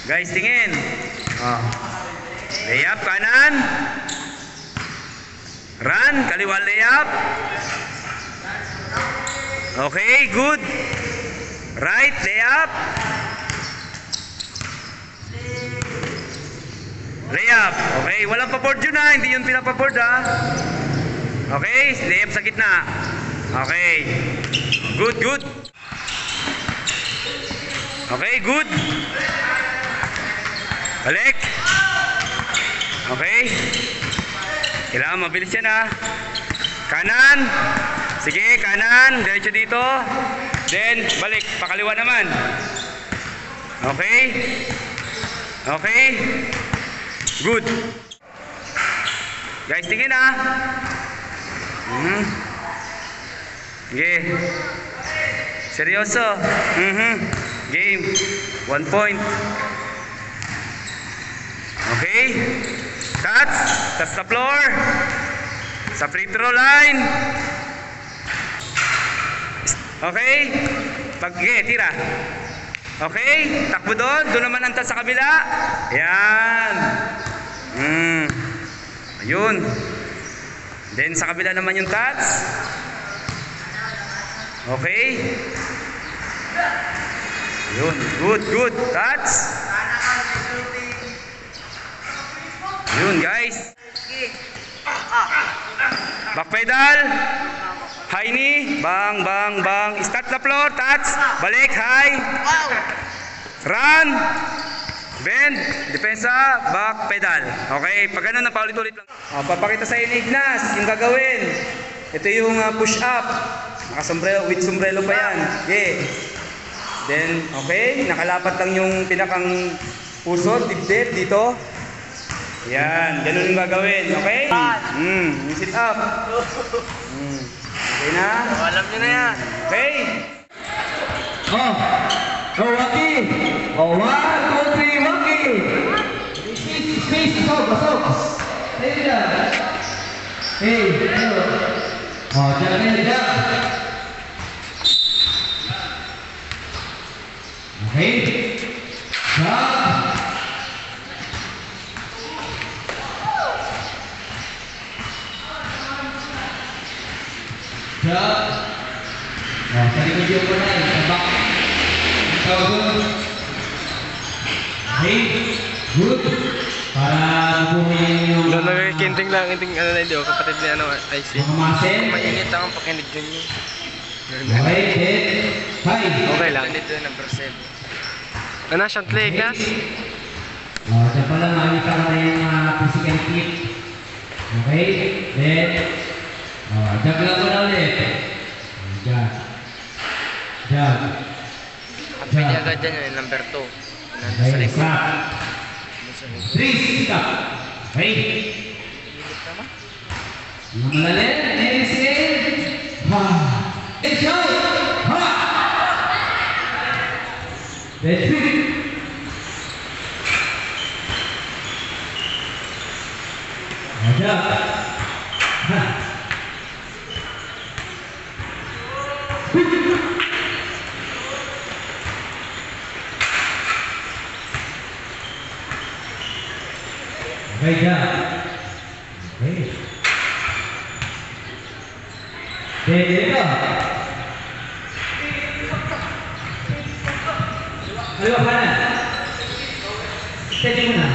Guys, tingin. Oh. Layup, kanan. Run, kaliwa layup. Okay, good. Right, layup. Layup. Okay, walang pa-board yun ha. Hindi yun pinapa-board ha. Okay, layup sa gitna. Okay. Good, good. Okay, good. Balik. Okay. Kailangan mabilis yan ha. Kanan. Sige, kanan. Diretso dito. Then, balik. Pakaliwa naman. Okay. Okay. Good. Guys, tingin ha. Okay. Seryoso. Game. 1 point. Okay. Touch. Touch the floor. Sa free throw line. Okay. Okay, tira. Okay. Takbo doon. Doon naman ang touch sa kabila. Yan. Ayun. Then sa kabila naman yung touch. Okay. Ayun. Good, good. Touch. Ayun guys. Back pedal. High knee. Bang, bang, bang. Start the floor. Touch. Balik. High. Run. Bend, depensa, back, pedal. Okay, pag ganun na paulit-ulit lang. Papakita sa inyo, Ignas, yung gagawin. Ito yung push up. Nakasombrero, with sombrero pa yan. Okay. Then, okay, nakalapat lang yung pinakang puso, dibdib dito. Yan, ganun yung gagawin. Okay? Yung sit up. Okay na? Alam nyo na yan. Okay? Waki! 1, 2, 3, Waki! Space, pasok! Stay dyan! Hey, hello! Dyan! Okay? Stop! Stop! Sa likod yung po na yun, sa back. Okay, good. Para mabuhay yung... Kinting lang, kinting ano na hindi, kapatid ni ano, IC. Mainit lang ang pakinig dyan yun. Okay, then, 5. Okay lang. Dito yung number 7. Ano, siyang play, Ignas? Diyan pala makikita ko na yung physical tip. Okay, then, jog lang mo na ulit. Jog. Pwede agad dyan yung number 2. Nandun sa likod. 3, sit up. Okay. Malalim. Exhale. Exhale. Then 3. Jog. Okay, jump. Okay. Then, dito. Kaliwa kanan. Steady muna.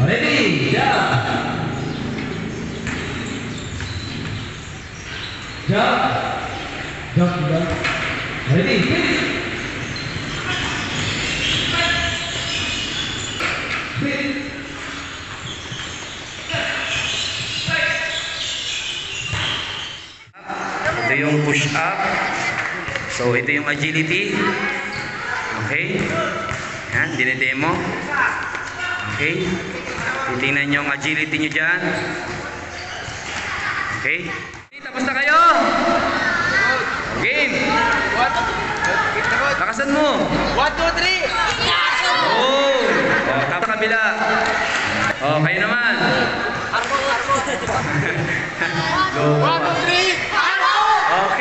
Ready, jump. Jump. Jump. Ready, finish. Ito yung push up. So ito yung agility. Okay. Yan, dinedemo. Okay. Titingnan nyo ang agility nyo dyan. Okay. Tapos na kayo. Game. Lakasan mo. 1, 2, 3! Oh. Tapos kabila. Oh, kayo naman. 1, 2, 3! Okay.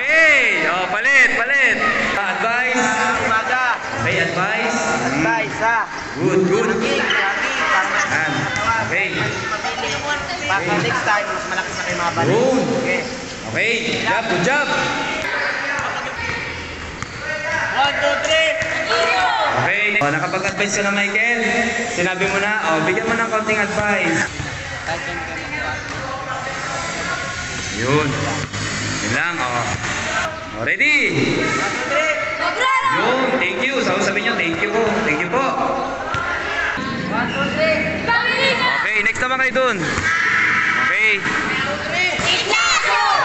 next time, mas malakas na kayo mabalik. Yun. Okay. Okay, good job. 1, 2, 3. Okay. Oh, nakapag-advise ka na, Michael. Sinabi mo na, oh, bigyan mo ng konting advice. Yun. Yun lang, oh. Oh, ready? Yun, thank you. Sabi nyo, thank you po. Thank you po. Okay, next naman kayo dun. Okay.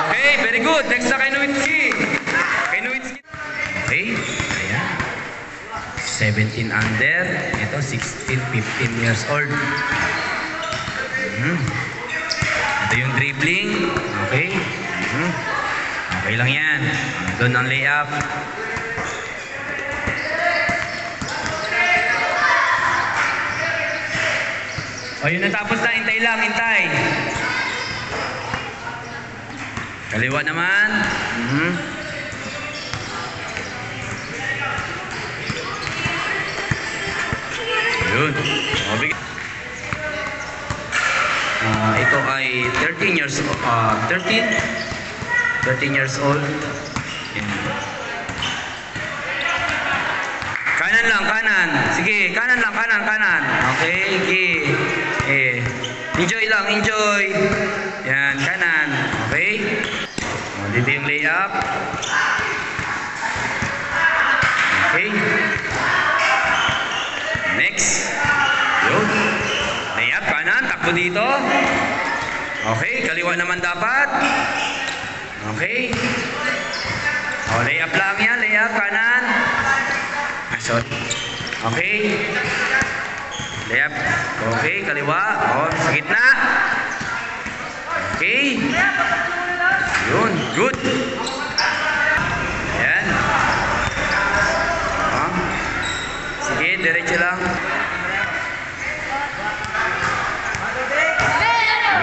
Okay, very good. Next na kay Nowitzki. Kay Nowitzki. Okay, ayan. 17 under. Ito, 16, 15 years old. Ito yung dribbling. Okay. Okay lang yan. Doon ang layup. O, yun natapos na. Hintay lang, hintay. Kaliwa naman. Yun. O, ito ay 13 years old. 13 years old. Kanan lang, kanan. Sige, kanan lang, kanan, kanan. Okay, okay. Enjoy lang, enjoy. Yan, kanan. Okay. Dito yung layup. Okay. Next. Yun. Layup, kanan. Takbo dito. Okay, kaliwa naman dapat. Okay. O, layup lang yan. Layup, kanan. Sorry. Okay. Layup. Okay, kaliwa. O, sa gitna. Okay. Yun, good. Ayan. O. Sige, diretso lang.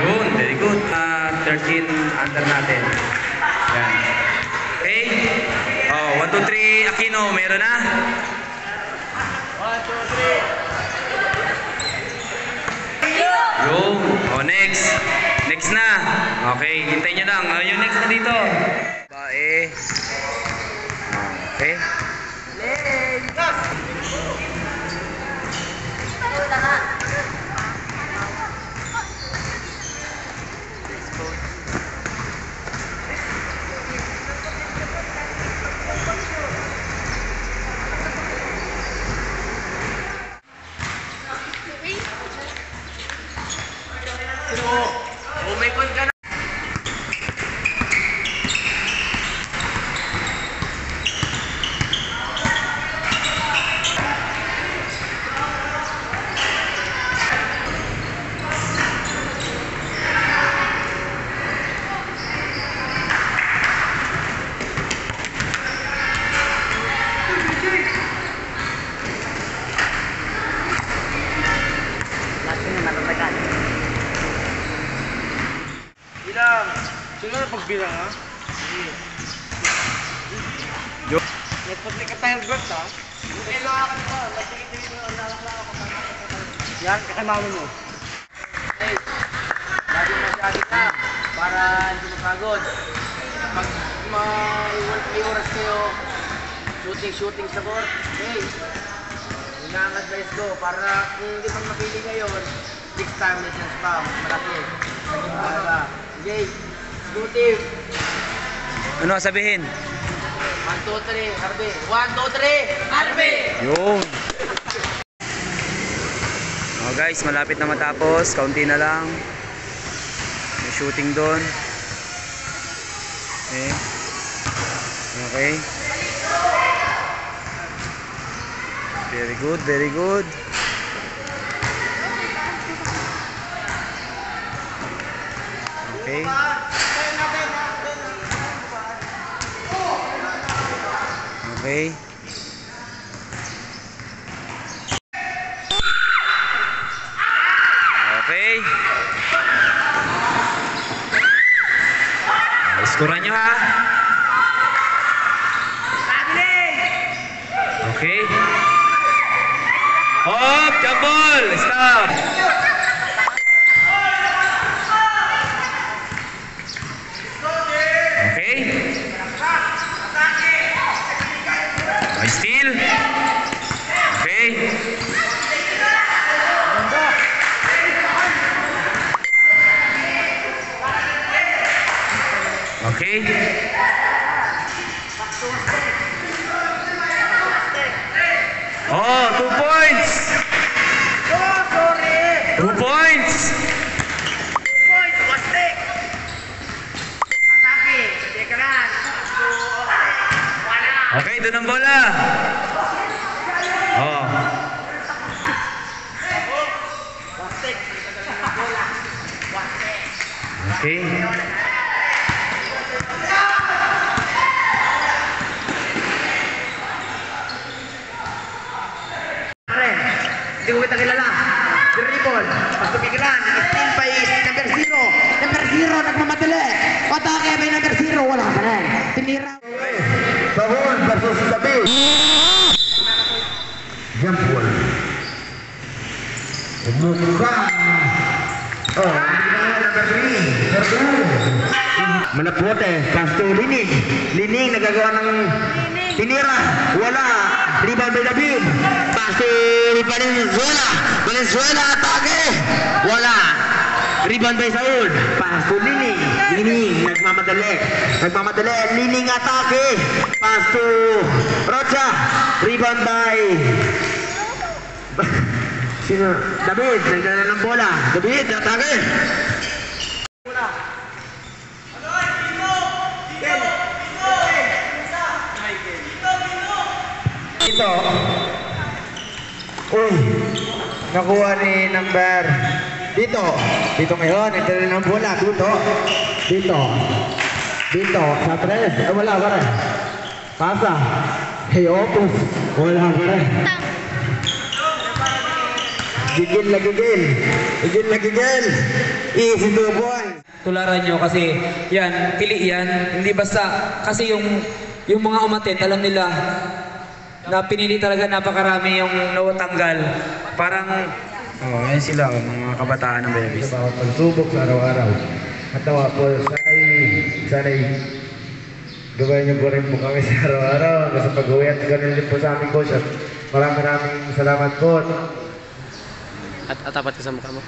Yun, very good. 13 under natin. Ayan. Okay. Oh, 1, 2, 3. Aquino, meron na? 1, 2, 3. Yung. Oh, next. Next na. Okay, hintayin nyo lang. Yung next na dito. Bae. Okay. Umikot ka na. Bilang. Sino na pagbilang ha? Yo. Nagpatli ka tayong guard ha? Kailangan ka. Nagpatli mo ang nalaklaka ko. Yan, kakamamin mo. Hey, lagi masyado ka para hindi mapagod. Pag may oras kayo, shooting sa court, hey, yun ang advice ko para kung hindi man mapili ngayon, next time lessons pa, mas malaki. Naging baga. Okay, shooting. Ano sabihin? 1, 2, 3, Harvey. 1, 2, 3, Harvey! Yun. Oh guys, malapit na matapos. Kaunti na lang. May shooting doon. Okay. Okay. Very good, very good. Okay. Okay. Okay. Iskuran nyo ha. Okay. Hop, jump ball. Stop. Okay? Oh, 2 points! Oh, sorry! 2 points! Point, wastik! Atake, teka lang. Wala! Okay, doon ang bola. Oh. Wastik! Bola! Wastik! Okay. Pare, hindi ko kita kilala. Dribble, pagtubigilan, steal by number 0. Number 0, nagmamadali. Atake by number 0, wala pa rin. Tinira. Sahul versus David. Jump ball. Bukan. Oh, number 3. Manapote, pass to Lining. Lining nagagawa ng tinira. Wala. Rebound by David. Pass to Valenzuela. Valenzuela atake. Wala. Rebound by Saul. Pass to Lining. Lining nagmamadali. Nagmamadali. Lining atake. Pass to Rocha. Rebound by sino? David. Nagdala ng bola. David atake. Dito. Uy. Nakuha ni number. Dito. Dito ngayon. Nagdala ng bola. Dito. Dito. Dito. Sa tres. Wala pa rin. Pasa. Hey, opus. Wala pa rin. Gigil na gigil. Gigil na gigil. Easy to boy. Tularan nyo kasi yan, pili yan. Hindi basta, kasi yung mga umatin, alam nila na pinili talaga napakarami yung nawatanggal. Parang, oh, yan sila, mga kabataan ng babies. Sa bawat pagsubok sa araw-araw. Matawa po, sana'y gawin niyo po rin po kami sa araw-araw. Kasi pag-uwi at ganun din po sa aming coach. At maraming salamat po. At tapat ka sa mukha mo.